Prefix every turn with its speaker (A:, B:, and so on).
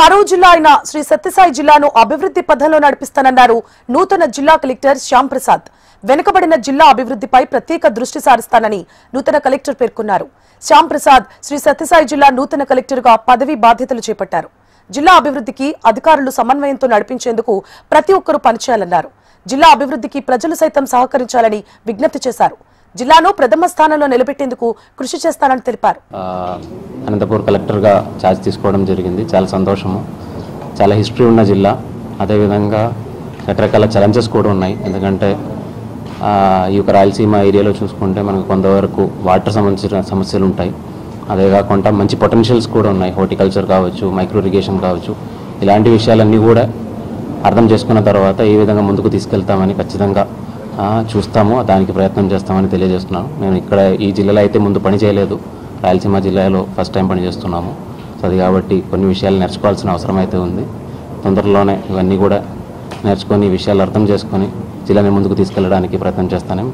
A: కరూరు జిల్లా అయిన శ్రీ సత్యసాయి జిల్లాను అభివృద్ధి పథంలో నడిపిస్తానన్నారు నూతన జిల్లా కలెక్టర్ శ్యామ్ ప్రసాద్. వెనుకబడిన జిల్లా అభివృద్ధిపై ప్రత్యేక దృష్టి సారిస్తానని నూతన కలెక్టర్ పేర్కొన్నారు. శ్యామ్ ప్రసాద్ శ్రీ సత్యసాయి జిల్లా నూతన కలెక్టర్గా పదవి బాధ్యతలు చేపట్టారు. జిల్లా అభివృద్ధికి అధికారులు సమన్వయంతో నడిపించేందుకు ప్రతి ఒక్కరూ పనిచేయాలన్నారు. జిల్లా అభివృద్ధికి ప్రజలు సైతం సహకరించాలని విజ్ఞప్తి చేశారు. జిల్లాను ప్రథమ స్థానంలో నిలబెట్టేందుకు కృషి చేస్తానని తెలిపారు.
B: అనంతపూర్ కలెక్టర్గా ఛార్జ్ తీసుకోవడం జరిగింది. చాలా సంతోషము. చాలా హిస్టరీ ఉన్న జిల్లా. అదేవిధంగా రకరకాల ఛాలెంజెస్ కూడా ఉన్నాయి. ఎందుకంటే ఈ యొక్క రాయలసీమ ఏరియాలో చూసుకుంటే మనకు కొంతవరకు వాటర్ సంబంధించిన సమస్యలు ఉంటాయి. అదే కాకుండా మంచి పొటెన్షియల్స్ కూడా ఉన్నాయి. హార్టికల్చర్ కావచ్చు, మైక్రో ఇరిగేషన్ కావచ్చు, ఇలాంటి విషయాలన్నీ కూడా అర్థం చేసుకున్న తర్వాత ఏ విధంగా ముందుకు తీసుకెళ్తామని ఖచ్చితంగా చూస్తాము. దానికి ప్రయత్నం చేస్తామని తెలియజేస్తున్నాను. మేము ఇక్కడ ఈ జిల్లాలో అయితే ముందు పని చేయలేదు. రాయలసీమ జిల్లాలో ఫస్ట్ టైం పని చేస్తున్నాము. సో అది కాబట్టి కొన్ని విషయాలు నేర్చుకోవాల్సిన అవసరం అయితే ఉంది. తొందరలోనే ఇవన్నీ కూడా నేర్చుకొని విషయాలు అర్థం చేసుకొని జిల్లాని ముందుకు తీసుకెళ్ళడానికి ప్రయత్నం చేస్తాను.